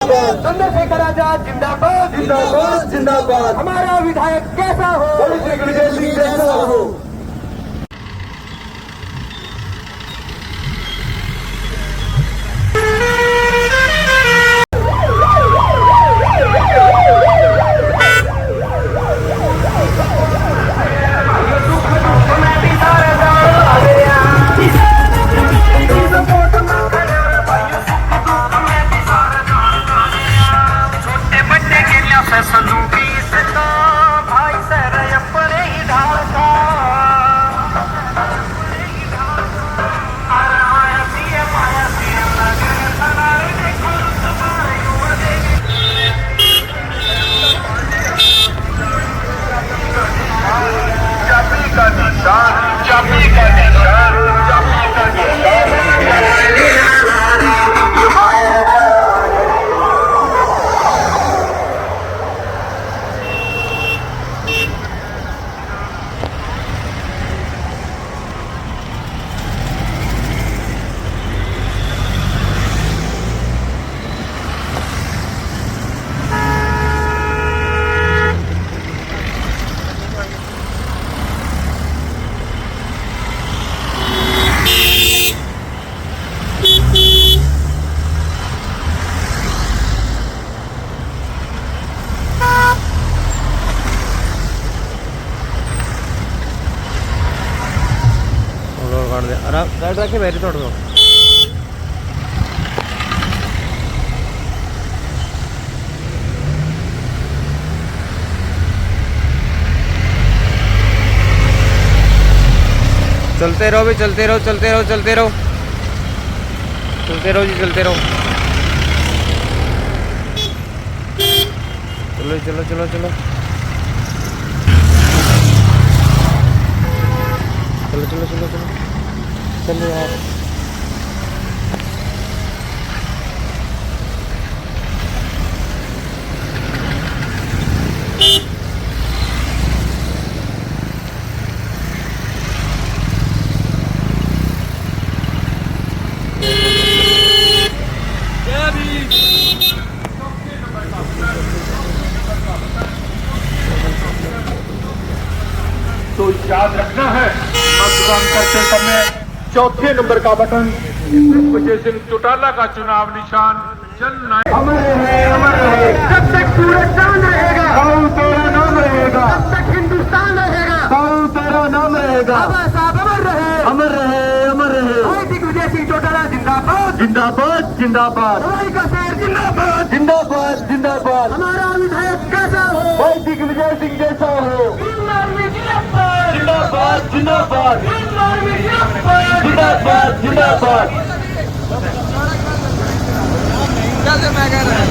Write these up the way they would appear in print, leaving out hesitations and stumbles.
चंद्रशेखर आजाद जिंदाबाद जिंदाबाद जिंदाबाद। हमारा विधायक कैसा हो, दिग्विजय सिंह जैसा हो। राइट रखे मेरी तोड़ दो। चलते रहो भी, चलते रहो चलते रहो चलते रहो चलते रहो जी, चलते रहो। चलो चलो चलो चलो चलो चलो चलो चलो चलो यार। तो याद रखना है, मतदान करते समय चौथे नंबर का बटन दिग्विजय सिंह चौटाला का चुनाव निशान जन नायक अमर रहे, अमर रहे। जब तक सूरज चांद रहेगा, तेरा नाम रहेगा। जब तक हिंदुस्तान रहेगा, तेरा नाम रहेगा। बाबा साहब अमर रहे, अमर रहे, अमर रहे। भाई दिग्विजय सिंह चौटाला जिंदाबाद जिंदाबाद जिंदाबाद। भाई का शेर जिंदाबाद जिंदाबाद जिंदाबाद। हमारा विधायक कैसा हो, भाई दिग्विजय सिंह जैसा हो। जिंदाबाद जिंदाबाद जिंदाबाद जिंदाबाद। मैं कह रहा हूँ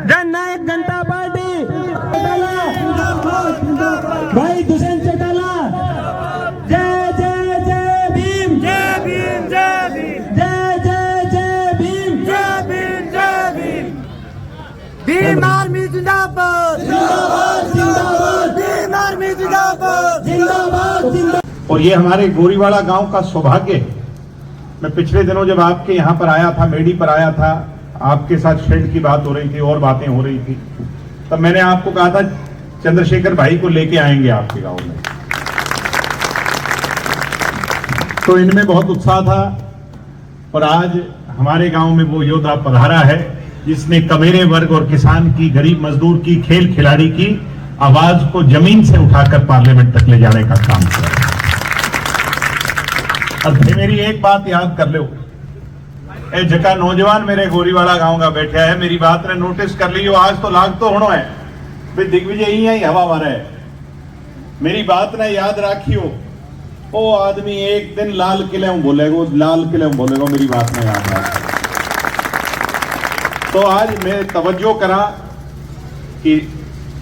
जननायक जनता पार्टी भाई दुष्यंत चौटाला। जय जय जय भीम, जय भीम जय भीम, जय जय जय भीम, जय भीम जय भीम। भीम आर्मी जिंदाबाद जिंदाबाद जिंदाबाद। भीम आर्मी जिंदाबाद जिंदाबाद जिंदाबाद। और ये हमारे गोरीवाड़ा गांव का सौभाग्य है। मैं पिछले दिनों जब आपके यहाँ पर आया था, मेडी पर आया था, आपके साथ शेड की बात हो रही थी और बातें हो रही थी, तब मैंने आपको कहा था चंद्रशेखर भाई को लेके आएंगे आपके गांव में। तो इनमें बहुत उत्साह था और आज हमारे गांव में वो योद्धा पधारा है जिसने कमेरे वर्ग और किसान की, गरीब मजदूर की, खेल खिलाड़ी की आवाज को जमीन से उठाकर पार्लियामेंट तक ले जाने का काम किया। अब मेरी एक बात याद कर लो, ए जका नौजवान मेरे गोरीवाड़ा गांव का बैठा है, मेरी बात ने नोटिस कर ली हो, आज तो लाग तो होना है भाई दिग्विजय ही हवा मारा है। मेरी बात ने याद राखियो, ओ आदमी एक दिन लाल किले में बोलेगा, लाल किले में बोलेगा, मेरी बात ने याद राखियो। तो आज मैं तवज्जो करा कि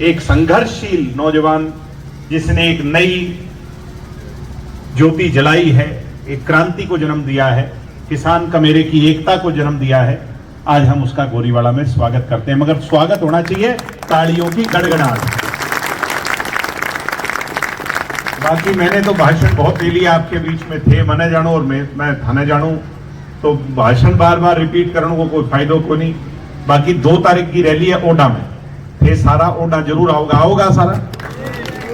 एक संघर्षशील नौजवान जिसने एक नई ज्योति जलाई है, एक क्रांति को जन्म दिया है, किसान कमेरे की एकता को जन्म दिया है, आज हम उसका गोरीवाड़ा में स्वागत करते हैं। मगर स्वागत होना चाहिए तालियों की गड़गड़ाहट। बाकी मैंने तो भाषण बहुत दे लिया, आपके बीच में थे मने जानो और मैं थाने जानू, तो भाषण बार बार रिपीट करने को कोई फायदो को नहीं। बाकी 2 तारीख की रैली है ओडा में, थे सारा ओडा जरूर आओगा सारा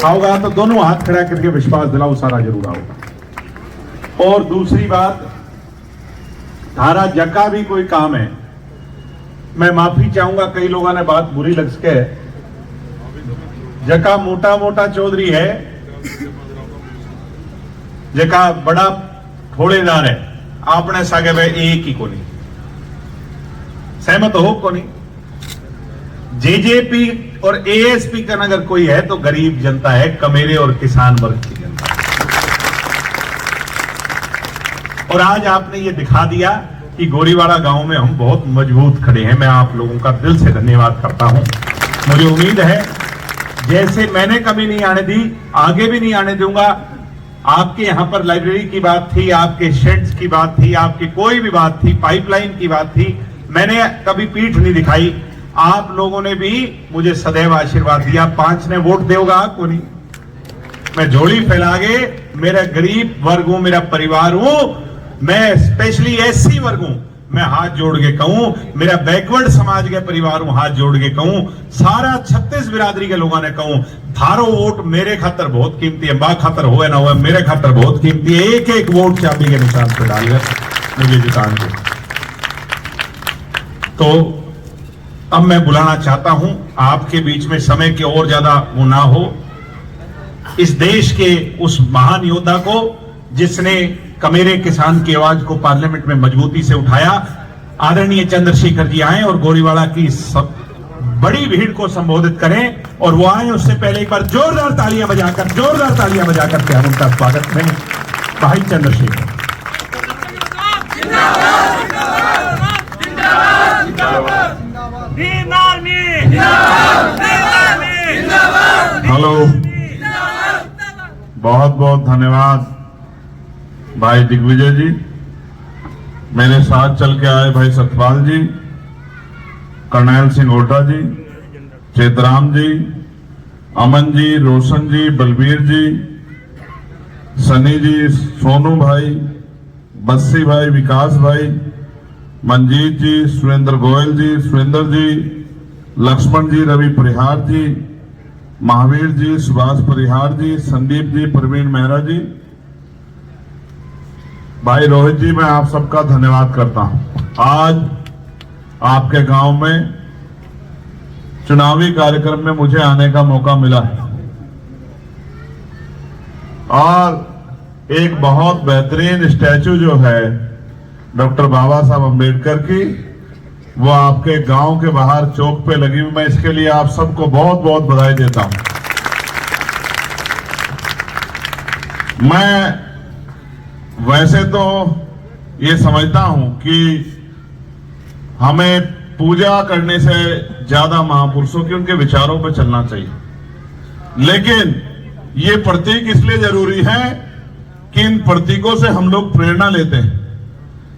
आओगा, तो दोनों हाथ खड़ा करके विश्वास दिलाओ सारा जरूर आओगा। और दूसरी बात, धारा जका भी कोई काम है, मैं माफी चाहूंगा, कई लोगों ने बात बुरी लग सके, जका मोटा मोटा चौधरी है, जका बड़ा ठोड़ेदार है, आपने सागे भाई एक ही को नहीं सहमत हो को नहीं। जेजेपी और एएसपी का अगर कोई है तो गरीब जनता है, कमेरे और किसान वर्ग की जनता। और आज आपने ये दिखा दिया कि गोरीवाड़ा गांव में हम बहुत मजबूत खड़े हैं। मैं आप लोगों का दिल से धन्यवाद करता हूं। मुझे उम्मीद है जैसे मैंने कभी नहीं आने दी, आगे भी नहीं आने दूंगा। आपके यहां पर लाइब्रेरी की बात थी, आपके शेड्स की बात थी, आपकी कोई भी बात थी, पाइपलाइन की बात थी, मैंने कभी पीठ नहीं दिखाई। आप लोगों ने भी मुझे सदैव आशीर्वाद दिया। 5 ने वोट देगा को नहीं, मैं झोली फैला के मेरा गरीब वर्ग हूं, मेरा परिवार हूं, मैं स्पेशली एससी वर्ग हूं, मैं हाथ जोड़ के कहूं, मेरा बैकवर्ड समाज के परिवार हूं, हाथ जोड़ के कहूं, सारा 36 बिरादरी के लोगों ने कहूं, थारो वोट मेरे खातर बहुत कीमती है, बा खातर हो ना हो, मेरे खातर बहुत कीमती है। एक एक वोट चाबी के निशान पर डालकर मुझे जितान दो। तो अब मैं बुलाना चाहता हूं आपके बीच में, समय के और ज्यादा वो ना हो, इस देश के उस महान योद्धा को जिसने कमेरे किसान की आवाज को पार्लियामेंट में मजबूती से उठाया, आदरणीय चंद्रशेखर जी आए और गोरीवाड़ा की सब बड़ी भीड़ को संबोधित करें। और वो आए उससे पहले एक बार जोरदार तालियां बजाकर के हम उनका स्वागत करें। भाई चंद्रशेखर। हेलो, बहुत बहुत धन्यवाद भाई दिग्विजय जी, मेरे साथ चल के आए भाई सतपाल जी, करनैल सिंह ओटा जी, चेतराम जी, अमन जी, रोशन जी, बलबीर जी, सनी जी, सोनू भाई, बस्सी भाई, विकास भाई, मंजीत जी, सुरेंद्र गोयल जी, सुरेंद्र जी, लक्ष्मण जी, रवि परिहार जी, महावीर जी, सुभाष परिहार जी, संदीप जी, प्रवीण मेहरा जी, भाई रोहित जी, मैं आप सबका धन्यवाद करता हूं। आज आपके गांव में चुनावी कार्यक्रम में मुझे आने का मौका मिला है और एक बहुत बेहतरीन स्टैचू जो है डॉक्टर बाबा साहब अम्बेडकर की, वो आपके गांव के बाहर चौक पे लगी हुई। मैं इसके लिए आप सबको बहुत बहुत बधाई देता हूं। मैं वैसे तो ये समझता हूं कि हमें पूजा करने से ज्यादा महापुरुषों के उनके विचारों पर चलना चाहिए, लेकिन ये प्रतीक इसलिए जरूरी है कि इन प्रतीकों से हम लोग प्रेरणा लेते हैं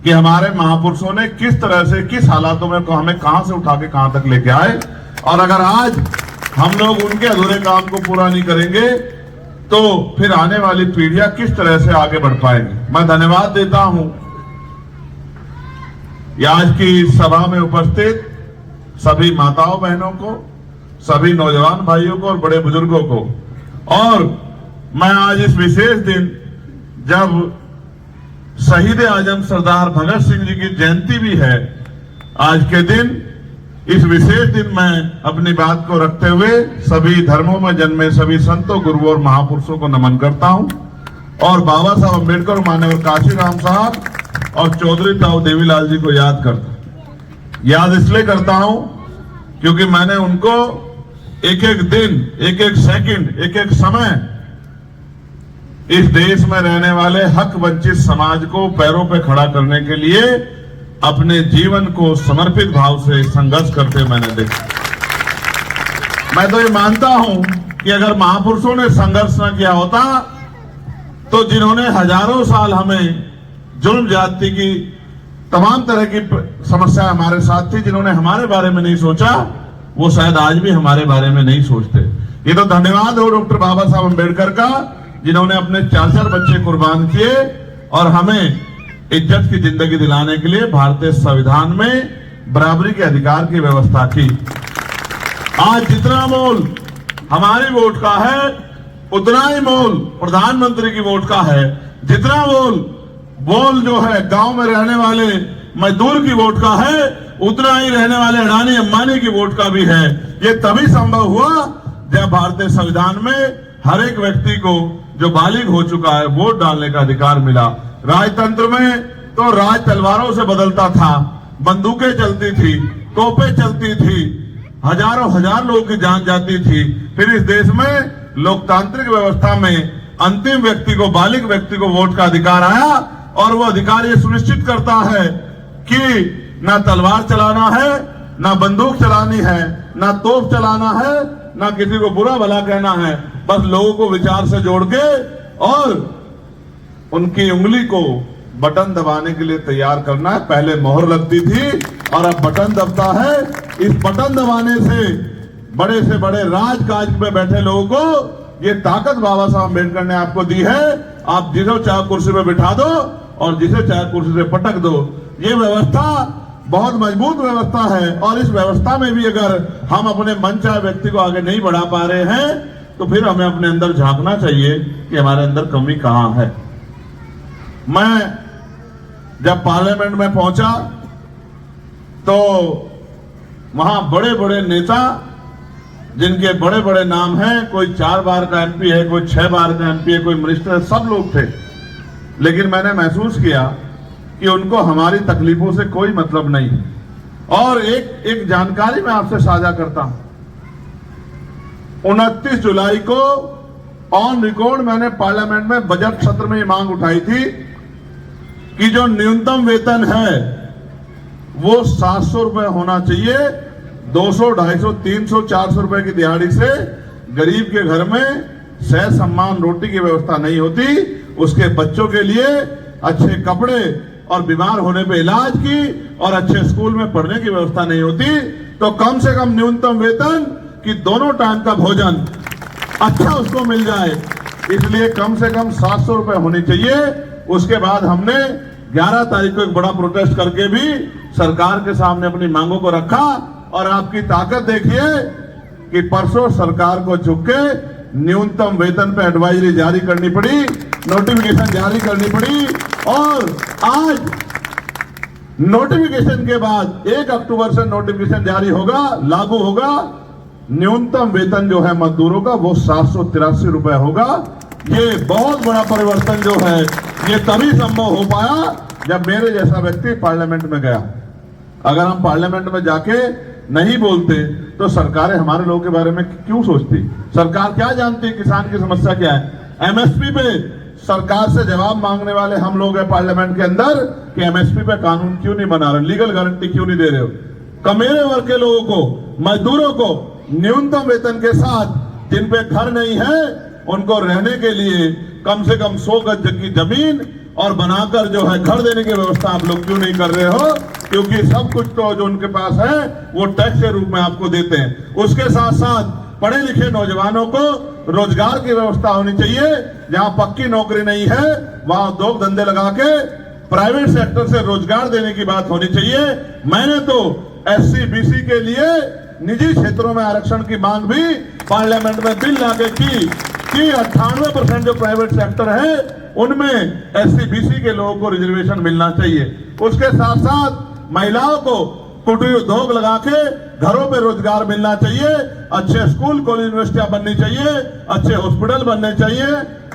कि हमारे महापुरुषों ने किस तरह से, किस हालातों में हमें कहां से उठा के कहां तक लेके आए, और अगर आज हम लोग उनके अधूरे काम को पूरा नहीं करेंगे तो फिर आने वाली पीढ़ियां किस तरह से आगे बढ़ पाएंगी। मैं धन्यवाद देता हूं आज की सभा में उपस्थित सभी माताओं बहनों को, सभी नौजवान भाइयों को और बड़े बुजुर्गों को। और मैं आज इस विशेष दिन, जब शहीद आजम सरदार भगत सिंह जी की जयंती भी है, आज के दिन, इस विशेष दिन मैं अपनी बात को रखते हुए सभी धर्मों में जन्मे सभी संतों, गुरुओं और महापुरुषों को नमन करता हूं और बाबा साहब अम्बेडकर, माननीय काशीराम साहब और चौधरी ताऊ देवीलाल जी को याद करता हूं। याद इसलिए करता हूं क्योंकि मैंने उनको एक एक दिन, एक एक सेकंड, एक एक समय इस देश में रहने वाले हक वंचित समाज को पैरों पे खड़ा करने के लिए अपने जीवन को समर्पित भाव से संघर्ष करते मैंने देखा। मैं तो ये मानता हूं कि अगर महापुरुषों ने संघर्ष न किया होता तो जिन्होंने हजारों साल हमें जुल्म जाति की तमाम तरह की समस्या हमारे साथ थी, जिन्होंने हमारे बारे में नहीं सोचा, वो शायद आज भी हमारे बारे में नहीं सोचते। ये तो धन्यवाद हो डॉक्टर बाबा साहब अम्बेडकर का, जिन्होंने अपने 4 बच्चे कुर्बान किए और हमें इज्जत की जिंदगी दिलाने के लिए भारतीय संविधान में बराबरी के अधिकार की व्यवस्था की। आज जितना मोल हमारी वोट का है उतना ही मोल प्रधानमंत्री की वोट का है, जितना मोल जो है गांव में रहने वाले मजदूर की वोट का है उतना ही रहने वाले अडानी अंबानी की वोट का भी है। ये तभी संभव हुआ जब भारतीय संविधान में हर एक व्यक्ति को जो बालिग हो चुका है वोट डालने का अधिकार मिला। राजतंत्र में तो राज तलवारों से बदलता था, बंदूकें चलती थी, तोपें चलती थी, हजारों हजार लोगों की जान जाती थी। फिर इस देश में लोकतांत्रिक व्यवस्था में अंतिम व्यक्ति को, बालिग व्यक्ति को वोट का अधिकार आया और वो अधिकार ये सुनिश्चित करता है कि ना तलवार चलाना है, ना बंदूक चलानी है, ना तोप चलाना है, ना किसी को बुरा भला कहना है, बस लोगों को विचार से जोड़ के और उनकी उंगली को बटन दबाने के लिए तैयार करना है। पहले मोहर लगती थी और अब बटन दबता है। इस बटन दबाने से बड़े राजकाज में बैठे लोगों को ये ताकत बाबा साहब अम्बेडकर ने आपको दी है। आप जिसे चाहे कुर्सी पे बिठा दो और जिसे चाहे कुर्सी से पटक दो। ये व्यवस्था बहुत मजबूत व्यवस्था है और इस व्यवस्था में भी अगर हम अपने मन चाहे व्यक्ति को आगे नहीं बढ़ा पा रहे हैं तो फिर हमें अपने अंदर झांकना चाहिए कि हमारे अंदर कमी कहां है। मैं जब पार्लियामेंट में पहुंचा तो वहां बड़े बड़े नेता जिनके बड़े बड़े नाम हैं, कोई 4 बार का एमपी है, कोई 6 बार का एमपी है, कोई मिनिस्टर है, सब लोग थे। लेकिन मैंने महसूस किया कि उनको हमारी तकलीफों से कोई मतलब नहीं है। और एक जानकारी मैं आपसे साझा करता हूं। 29 जुलाई को ऑन रिकॉर्ड मैंने पार्लियामेंट में बजट सत्र में ये मांग उठाई थी कि जो न्यूनतम वेतन है वो 700 रुपए होना चाहिए। 200, 250, 300, 400 रुपए की दिहाड़ी से गरीब के घर में सह सम्मान रोटी की व्यवस्था नहीं होती, उसके बच्चों के लिए अच्छे कपड़े और बीमार होने पे इलाज की और अच्छे स्कूल में पढ़ने की व्यवस्था नहीं होती। तो कम से कम न्यूनतम वेतन कि दोनों टाइम का भोजन अच्छा उसको मिल जाए, इसलिए कम से कम 700 रुपए होनी चाहिए। उसके बाद हमने 11 तारीख को एक बड़ा प्रोटेस्ट करके भी सरकार के सामने अपनी मांगों को रखा और आपकी ताकत देखिए कि परसों सरकार को झुक के न्यूनतम वेतन पे एडवाइजरी जारी करनी पड़ी, नोटिफिकेशन जारी करनी पड़ी और आज नोटिफिकेशन के बाद 1 अक्टूबर से नोटिफिकेशन जारी होगा, लागू होगा। न्यूनतम वेतन जो है मजदूरों का वो 783 रुपए होगा। ये बहुत बड़ा परिवर्तन जो है ये तभी संभव हो पाया जब मेरे जैसा व्यक्ति पार्लियामेंट में गया। अगर हम पार्लियामेंट में जाके नहीं बोलते तो सरकारें हमारे लोगों के बारे में क्यों सोचती? सरकार क्या जानती है किसान की समस्या क्या है? एमएसपी पे सरकार से जवाब मांगने वाले हम लोग हैं पार्लियामेंट के अंदर कि एमएसपी पे कानून क्यों नहीं बना रहे, लीगल गारंटी क्यों नहीं दे रहे हो? कमेरे वर्ग के लोगों को, मजदूरों को न्यूनतम वेतन के साथ जिन पे घर नहीं है उनको रहने के लिए कम से कम 100 गज की जमीन और बनाकर जो है घर देने की व्यवस्था आप लोग क्यों नहीं कर रहे हो? क्योंकि सब कुछ तो जो उनके पास है वो टैक्स के रूप में आपको देते हैं। उसके साथ साथ पढ़े लिखे नौजवानों को रोजगार की व्यवस्था होनी चाहिए। जहां पक्की नौकरी नहीं है वहां उद्योग धंधे लगा के प्राइवेट सेक्टर से रोजगार देने की बात होनी चाहिए। मैंने तो SC BC के लिए निजी क्षेत्रों में आरक्षण की मांग भी पार्लियामेंट में बिल लाके की कि 98% जो प्राइवेट सेक्टर है उनमें SC BC के लोगों को रिजर्वेशन मिलना चाहिए। उसके साथ साथ महिलाओं को कुटीर उद्योग लगा के घरों पे रोजगार मिलना चाहिए, अच्छे स्कूल कॉलेज यूनिवर्सिटियां बननी चाहिए, अच्छे हॉस्पिटल बनने चाहिए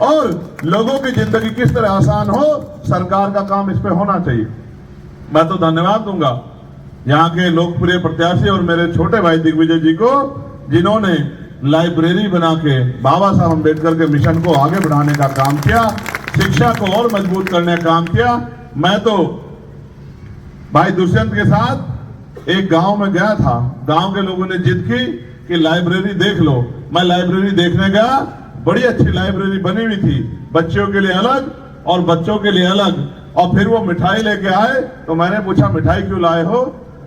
और लोगों की जिंदगी किस तरह आसान हो, सरकार का काम इस पे होना चाहिए। मैं तो धन्यवाद दूंगा यहाँ के लोकप्रिय प्रत्याशी और मेरे छोटे भाई दिग्विजय जी को, जिन्होंने लाइब्रेरी बना के बाबा साहब अम्बेडकर के मिशन को आगे बढ़ाने का काम किया, शिक्षा को और मजबूत करने का काम किया। मैं तो भाई दुष्यंत के साथ एक गांव में गया था, गांव के लोगों ने जिद की कि लाइब्रेरी देख लो। मैं लाइब्रेरी देखने गया, बड़ी अच्छी लाइब्रेरी बनी हुई थी, बच्चों के लिए अलग और बच्चों के लिए अलग। और फिर वो मिठाई लेके आए तो मैंने पूछा मिठाई क्यों लाए हो,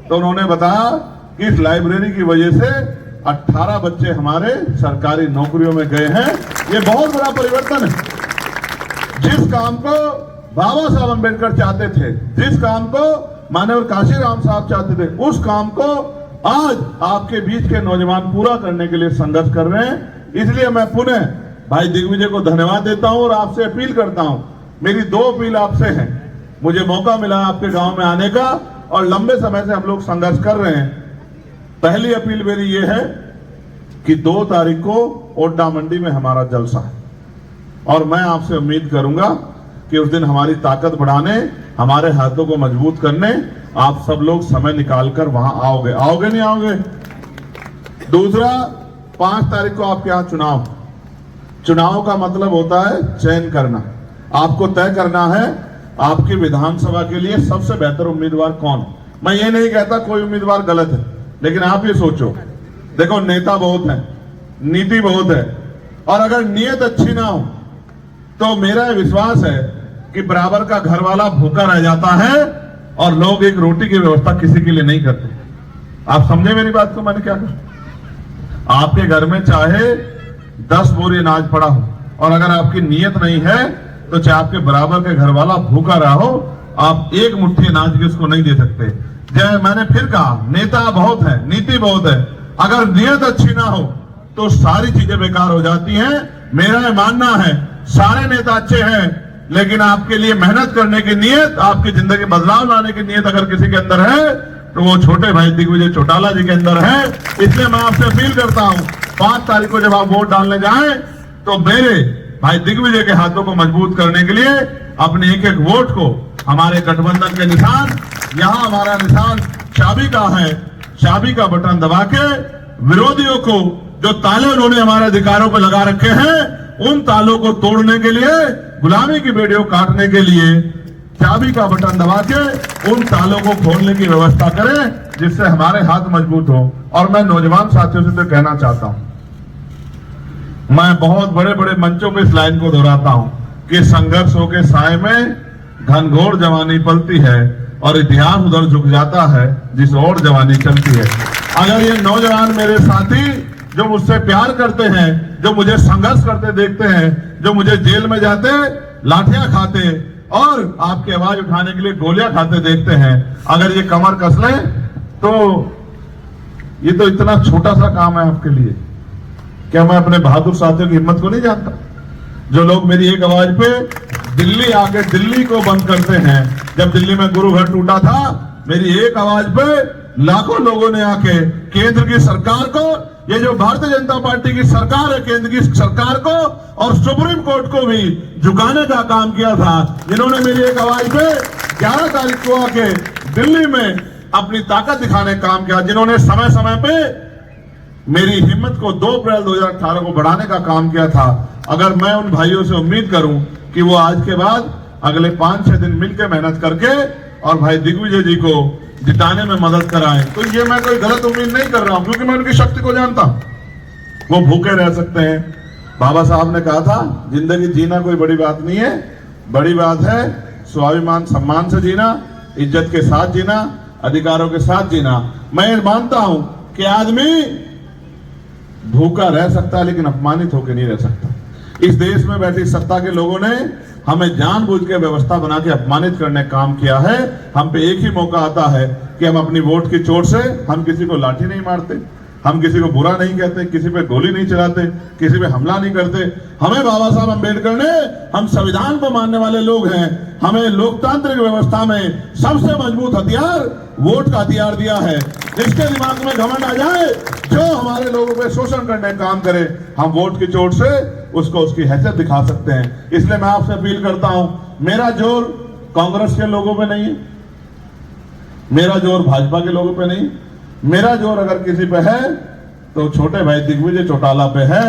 तो उन्होंने बताया कि इस लाइब्रेरी की वजह से 18 बच्चे हमारे सरकारी नौकरियों में गए हैं। ये बहुत बड़ा परिवर्तन है। जिस काम को बाबा साहब अम्बेडकर चाहते थे, जिस काम को माननीय काशीराम साहब चाहते थे, उस काम को आज आपके बीच के नौजवान पूरा करने के लिए संघर्ष कर रहे हैं। इसलिए मैं पुनः भाई दिग्विजय को धन्यवाद देता हूं और आपसे अपील करता हूं। मेरी 2 अपील आपसे हैं। मुझे मौका मिला आपके गांव में आने का और लंबे समय से हम लोग संघर्ष कर रहे हैं। पहली अपील मेरी ये है कि 2 तारीख को ओड्डा मंडी में हमारा जलसा है और मैं आपसे उम्मीद करूंगा कि उस दिन हमारी ताकत बढ़ाने, हमारे हाथों को मजबूत करने आप सब लोग समय निकालकर वहां आओगे। आओगे नहीं आओगे? दूसरा, 5 तारीख को आपके यहां चुनाव का मतलब होता है चयन करना। आपको तय करना है आपकी विधानसभा के लिए सबसे बेहतर उम्मीदवार कौन। मैं ये नहीं कहता कोई उम्मीदवार गलत है, लेकिन आप ये सोचो, देखो नेता बहुत है, नीति बहुत है, और अगर नीयत अच्छी ना हो तो मेरा विश्वास है कि बराबर का घर वाला भूखा रह जाता है और लोग एक रोटी की व्यवस्था किसी के लिए नहीं करते। आप समझे मेरी बात को? मैंने क्या कहा? आपके घर में चाहे 10 बोरी अनाज पड़ा हो और अगर आपकी नीयत नहीं है तो चाहे आपके बराबर के घर वाला भूखा रहा हो, आप एक मुट्ठी अनाज भी उसको नहीं दे सकते। जय मैंने फिर कहा, नेता बहुत है, नीति बहुत है, अगर नीयत अच्छी ना हो तो सारी चीजें बेकार हो जाती हैं। मेरा ये मानना है सारे नेता अच्छे हैं, लेकिन आपके लिए मेहनत करने की नीयत, आपकी जिंदगी बदलाव लाने की नीयत अगर किसी के अंदर है तो वो छोटे भाई दिग्विजय चौटाला जी के अंदर है। इसलिए मैं आपसे अपील करता हूं, 5 तारीख को जब आप वोट डालने जाएं तो मेरे भाई दिग्विजय के हाथों को मजबूत करने के लिए अपने एक एक वोट को हमारे गठबंधन के निशान, यहां हमारा निशान चाबी का है, चाबी का बटन दबा के विरोधियों को, जो ताले उन्होंने हमारे अधिकारों पर लगा रखे हैं, उन तालों को तोड़ने के लिए, गुलामी की बेड़ियों काटने के लिए चाबी का बटन दबा के उन तालों को खोलने की व्यवस्था करें, जिससे हमारे हाथ मजबूत हो। और मैं नौजवान साथियों से तो कहना चाहता हूं, मैं बहुत बड़े बड़े मंचों पे इस लाइन को दोहराता हूं कि संघर्षों के साए में घनघोर जवानी पलती है और इतिहास उधर झुक जाता है जिस ओर जवानी चलती है। अगर ये नौजवान मेरे साथी जो मुझसे प्यार करते हैं, जो मुझे संघर्ष करते देखते हैं, जो मुझे जेल में जाते लाठियां खाते और आपकी आवाज उठाने के लिए गोलियां खाते देखते हैं, अगर ये कमर कस लें तो ये तो इतना छोटा सा काम है आपके लिए। क्या मैं अपने बहादुर साथियों की हिम्मत को नहीं जानता? जो लोग मेरी एक आवाज पे दिल्ली आके दिल्ली को बंद करते हैं। जब दिल्ली में गुरु घर टूटा था, मेरी एक आवाज पे लाखों लोगों ने आके केंद्र की सरकार को, ये जो भारतीय जनता पार्टी की सरकार है, केंद्र की सरकार को और सुप्रीम कोर्ट को भी झुकाने का काम किया था। जिन्होंने मेरी एक आवाज पे 11 तारीख को आके दिल्ली में अपनी ताकत दिखाने का काम किया, जिन्होंने समय समय पे मेरी हिम्मत को 2 अप्रैल 2018 को बढ़ाने का काम किया था। अगर मैं उन भाइयों से उम्मीद करूं कि वो आज के बाद अगले 5-6 दिन मिलकर मेहनत करके और भाई दिग्विजय जी को जिताने में मदद कराएं, तो ये मैं कोई गलत उम्मीद नहीं कर रहा हूं, क्योंकि मैं उनकी शक्ति को जानता हूं। वो भूखे रह सकते हैं। बाबा साहब ने कहा था जिंदगी जीना कोई बड़ी बात नहीं है, बड़ी बात है स्वाभिमान सम्मान से जीना, इज्जत के साथ जीना, अधिकारों के साथ जीना। मैं मानता हूं कि आदमी भूखा रह सकता है लेकिन अपमानित होकर नहीं रह सकता। इस देश में बैठी सत्ता के लोगों ने हमें जानबूझ के व्यवस्था बना के अपमानित करने का काम किया है। हम पे एक ही मौका आता है कि हम अपनी वोट की चोट से हम किसी को लाठी नहीं मारते, हम किसी को बुरा नहीं कहते, किसी पे गोली नहीं चलाते, किसी पे हमला नहीं करते। हमें बाबा साहब अम्बेडकर ने, हम संविधान को मानने वाले लोग हैं, हमें लोकतांत्रिक व्यवस्था में सबसे मजबूत हथियार वोट का हथियार दिया है। जिसके दिमाग में घमंड आ जाए, जो हमारे लोगों पे शोषण करने का काम करे, हम वोट की चोट से उसको उसकी हैसियत दिखा सकते हैं। इसलिए मैं आपसे अपील करता हूं, मेरा जोर कांग्रेस के लोगों पे नहीं है, मेरा जोर भाजपा के लोगों पे नहीं, मेरा जोर अगर किसी पे है तो छोटे भाई दिग्विजय चौटाला पे है।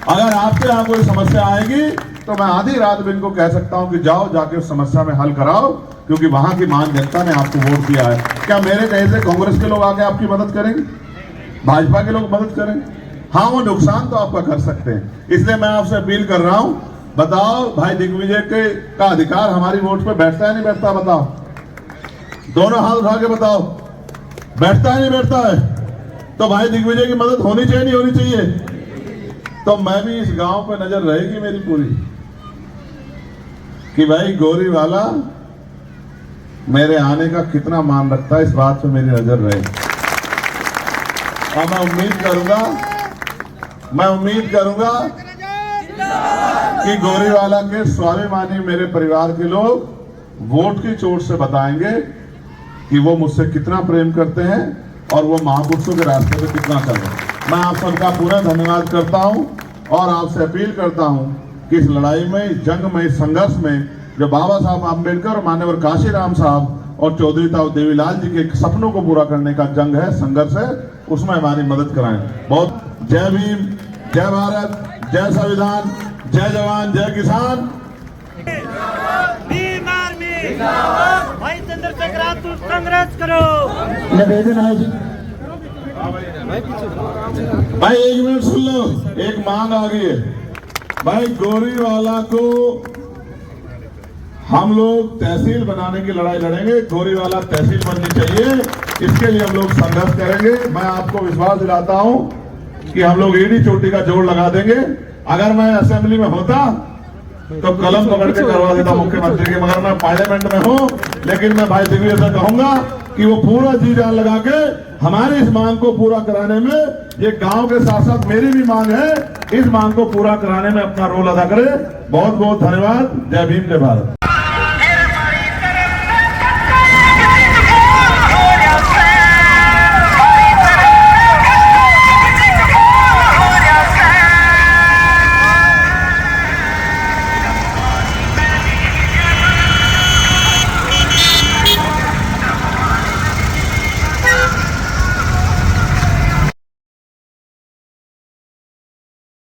अगर आपके यहाँ कोई समस्या आएगी तो मैं आधी रात भी इनको कह सकता हूं कि जाओ जाके उस समस्या में हल कराओ, क्योंकि वहां की मान जनता ने आपको वोट दिया है। क्या मेरे कहे से कांग्रेस के लोग आके आपकी मदद करेंगे, भाजपा के लोग मदद करेंगे? हाँ, वो नुकसान तो आपका कर सकते हैं। इसलिए मैं आपसे अपील कर रहा हूं, बताओ भाई दिग्विजय के का अधिकार हमारी वोट पे बैठता है नहीं बैठता? बताओ, दोनों हाथ उठा के बताओ, बैठता है नहीं बैठता है? तो भाई दिग्विजय की मदद होनी चाहिए नहीं होनी चाहिए? तो मैं भी इस गांव पे नजर रहेगी मेरी पूरी कि भाई गोरी वाला मेरे आने का कितना मान रखता है, इस बात पे मेरी नजर रहे। और मैं उम्मीद करूंगा कि गोरीवाला के स्वाभिमानी मेरे परिवार के लोग वोट की चोट से बताएंगे कि वो मुझसे कितना प्रेम करते हैं और वो महापुरुषों के रास्ते पे कितना चल रहे हैं। मैं आप सबका पूरा धन्यवाद करता हूं और आपसे अपील करता हूं कि इस लड़ाई में, इस जंग में, इस संघर्ष में जो बाबा साहब अम्बेडकर और मान्यवर काशीराम साहब और चौधरी ताऊ देवीलाल जी के सपनों को पूरा करने का जंग है, संघर्ष है, उसमें हमारी मदद कराएं। बहुत जय भीम, जय भारत, जय संविधान, जय जवान, जय किसान। भाई चंद्रशेखर आप कांग्रेस करो। निवेदन है जी, भाई 1 मिनट सुन लो, एक मांग आ गई है। भाई गोरीवाला को हम लोग तहसील बनाने की लड़ाई लड़ेंगे, गोरीवाला तहसील बननी चाहिए, इसके लिए हम लोग संघर्ष करेंगे। मैं आपको विश्वास दिलाता हूं कि हम लोग एड़ी चोटी का जोड़ लगा देंगे। अगर मैं असेंबली में होता तो कलम पकड़ के करवा देता मुख्यमंत्री की, मगर मैं पार्लियामेंट में हूं। लेकिन मैं भाई दिग्विजय से कहूंगा कि वो पूरा जी जान लगा के हमारी इस मांग को पूरा कराने में, ये गांव के साथ साथ मेरी भी मांग है, इस मांग को पूरा कराने में अपना रोल अदा करे। बहुत बहुत धन्यवाद। जय भीम, जय भारत।